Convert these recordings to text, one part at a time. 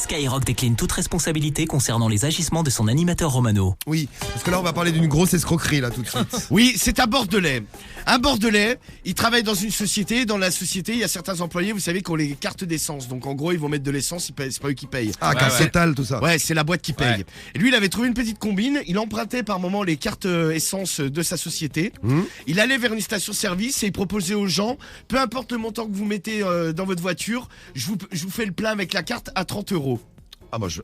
Skyrock décline toute responsabilité concernant les agissements de son animateur Romano. Oui, parce que là on va parler d'une grosse escroquerie là tout de suite. Oui, c'est un Bordelais. Un Bordelais, il travaille dans une société. Dans la société, il y a certains employés, vous savez, qui ont les cartes d'essence. Donc en gros, ils vont mettre de l'essence, c'est pas eux qui payent. Ah, carte Total, tout ça. Ouais, c'est la boîte qui paye. Ouais. Et lui, il avait trouvé une petite combine. Il empruntait par moment les cartes essence de sa société. Il allait vers une station-service et il proposait aux gens, peu importe le montant que vous mettez dans votre voiture, je vous fais le plein avec la carte à 30 €.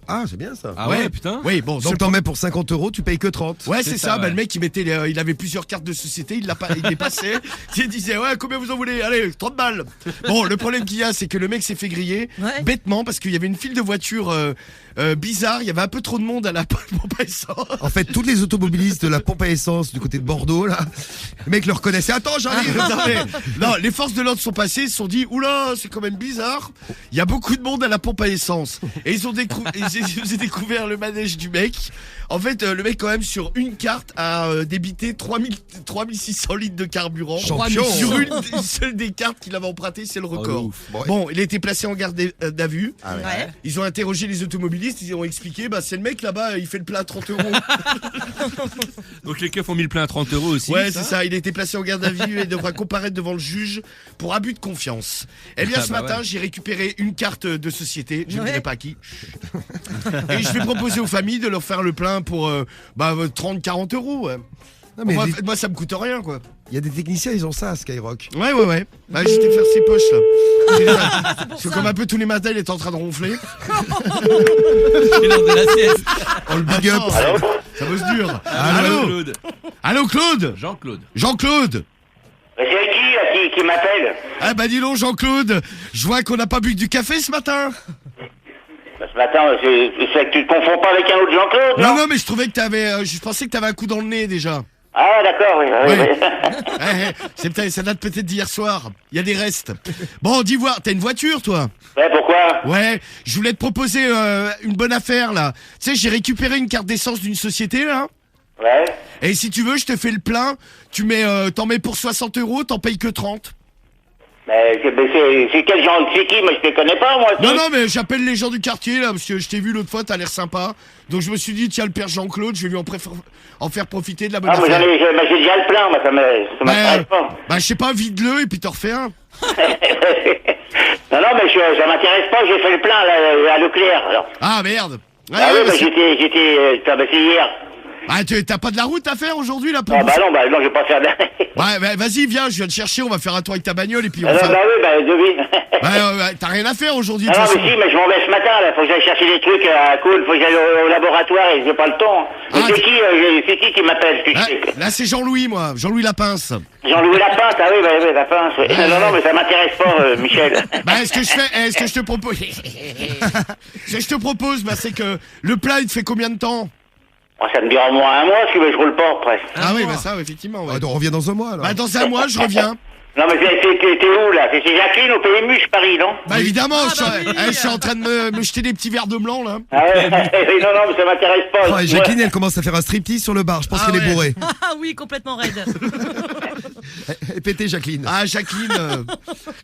Ah, c'est bien ça. Ah ouais, putain. Oui, bon, Donc donc t'en mets pour 50 €, tu payes que 30. ouais, c'est ça. ouais. Bah, le mec, il avait plusieurs cartes de société, il les passait. Il disait, ouais, combien vous en voulez? Allez, 30 balles. Bon, le problème qu'il y a, c'est que le mec s'est fait griller bêtement parce qu'il y avait une file de voitures bizarre. Il y avait un peu trop de monde à la pompe à essence. En fait, tous les automobilistes de la pompe à essence du côté de Bordeaux, là, le mec le reconnaissait. Attends, j'arrive. Non, les forces de l'ordre sont passées, ils se sont dit, oula, c'est quand même bizarre. Il y a beaucoup de monde à la pompe à essence. Et ils ont découvert le manège du mec. En fait, le mec, quand même, sur une carte, a débité 3600 litres de carburant. Champion. Sur une seule des cartes qu'il avait empruntées, c'est le record. ouf. Bon, il a été placé en garde à vue. Ah ouais. Ils ont interrogé les automobilistes, ils ont expliqué, bah, c'est le mec là-bas, il fait le plein à 30 €. Donc les keufs ont mis le plein à 30 € aussi. Ouais, c'est ça. Il a été placé en garde à vue et devra comparaître devant le juge pour abus de confiance. Eh bien, ce matin, j'ai récupéré une carte de société. Je ne dirai pas à qui. Et je vais proposer aux familles de leur faire le plein pour 30-40 €. Ouais. Non, mais Moi, ça me coûte rien, quoi. il y a des techniciens, ils ont ça à Skyrock. Ouais. Bah, j'étais faire ses poches, là. Parce que comme un peu tous les matins, il est en train de ronfler. C'est l'heure de la sieste. Oh, le big up. Ça bosse dur. Allô, Claude. Allô, Claude. Jean-Claude. Jean-Claude. C'est qui là qui m'appelle? Ah bah dis donc, Jean-Claude. Je vois qu'on n'a pas bu du café ce matin. Bah, ce matin, c'est que tu te confonds pas avec un autre Jean-Claude, non? Non, mais je trouvais que je pensais que t'avais un coup dans le nez déjà. Ah d'accord, oui. Ouais. Ça date peut-être d'hier soir. Il y a des restes. Bon, dis voir, t'as une voiture, toi? Ouais, pourquoi? Ouais, je voulais te proposer une bonne affaire, là. Tu sais, j'ai récupéré une carte d'essence d'une société, là. Ouais. Et si tu veux, je te fais le plein. T'en mets pour 60 €, t'en payes que 30. Mais c'est quel genre? C'est qui? Moi, je te connais pas, moi. Non, mais j'appelle les gens du quartier, là, parce que je t'ai vu l'autre fois, t'as l'air sympa. Donc je me suis dit, tiens, le père Jean-Claude, je vais lui en faire profiter de la bonne Ah, mais affaire. j'ai déjà le plein, moi, ça m'intéresse pas. Bah, je sais pas, vide-le et puis t'en refais un. Non, mais ça m'intéresse pas, j'ai fait le plein là, à Leclerc, alors. Ah, merde. Ouais, Ah oui, bah, bah c'est hier. Ah, t'as pas de la route à faire aujourd'hui, là, pour Ah bouffer? non, je vais pas faire de... Ouais, vas-y, viens, je viens te chercher, on va faire un tour avec ta bagnole et puis on Ah non, va... bah oui, devine. T'as rien à faire aujourd'hui, de Ah toute non, mais façon. si, mais je m'en vais ce matin, là. Faut que j'aille chercher des trucs cool. Faut que j'aille au laboratoire et j'ai pas le temps. Mais Ah, c'est qui m'appelle, tu sais? Là, c'est Jean-Louis, moi. Jean-Louis Lapince. Jean-Louis Lapince, ah oui, Lapince. Oui. Non, mais ça m'intéresse pas, Michel. Bah, ce que je te propose... Ce que je te propose, bah, c'est que le plat, il te fait combien de temps? Oh, ça me dure au moins un mois, si je roule pas, presque. Ah oui, bah ça, effectivement, ouais. Ah, donc on revient dans un mois, alors. Bah, dans un mois, je reviens. Non, mais t'es où, là? C'est chez Jacqueline au PMU, je parie, non? Bah, évidemment, je suis en train de me jeter des petits verres de blanc, là. Ah ouais, non, mais ça m'intéresse pas. Oh, et Jacqueline, elle commence à faire un striptease sur le bar. Je pense Ah qu'elle est ouais. bourrée. Ah oui, complètement raide. Et pétez, Jacqueline. Ah, Jacqueline,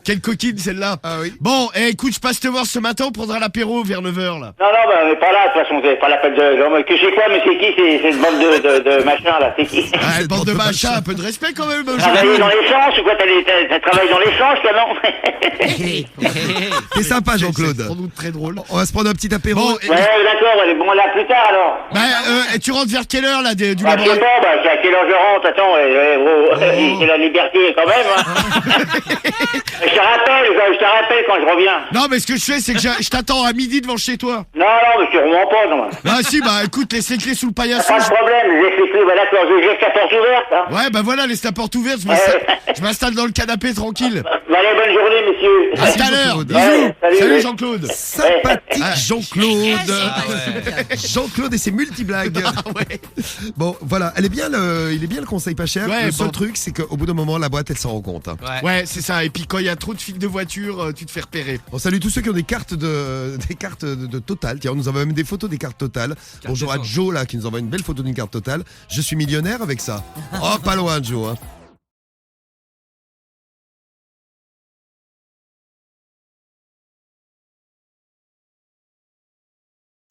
quelle coquine, celle-là. Ah oui. Bon, écoute, je passe te voir ce matin, on prendra l'apéro vers 9h, là. Non, on est pas là, de toute façon, c'est pas la peine de... Que c'est quoi, mais c'est qui? C'est une bande de machin, là, c'est qui? Ah, bande de machin, un peu de respect, quand même, Travailler Jean-Claude. dans l'essence ou quoi? T'as travaillé dans l'essence, là, non? C'est sympa, Jean-Claude. C'est sans doute très drôle. On va se prendre un petit apéro. Bon, Ouais, d'accord, allez, bon, là, plus tard, alors. et tu rentres vers quelle heure, là, du Bah, je sais laboratoire? pas, c'est à quelle heure je rentre? Attends, c'est la liberté, quand même, hein. Je te rappelle quand je reviens. Non, mais ce que je fais, c'est que je t'attends à midi devant chez toi. Non, mais je te remonte pas, non. Ah, si, bah, écoute, laisse les clés sous le paillasson. Pas de problème, j'ai fait tout, bah d'accord, je laisse la porte ouverte, hein. Ouais, bah voilà, laisse ta porte ouverte, je m'installe dans le canapé tranquille. Bah, allez, bonne journée, messieurs. À tout à l'heure, Jean-Claude. bisous. Ouais, Salut salut. Jean-Claude. Sympathique Ah. Jean-Claude. Jean-Claude et ses multi-blagues. Bon, voilà, il est bien le conseil pas cher. Ouais, Le seul bon. truc, c'est qu'au bout d'un moment, la boîte, elle s'en rend compte. Hein. Ouais, c'est ça. Et puis quand il y a trop de fils de voiture, tu te fais repérer. On salue tous ceux qui ont des cartes de Total. Tiens, on nous envoie même des photos des cartes Total. Bonjour à Joe là qui nous envoie une belle photo d'une carte Total. Je suis millionnaire avec ça. Oh, pas loin, Joe. Hein.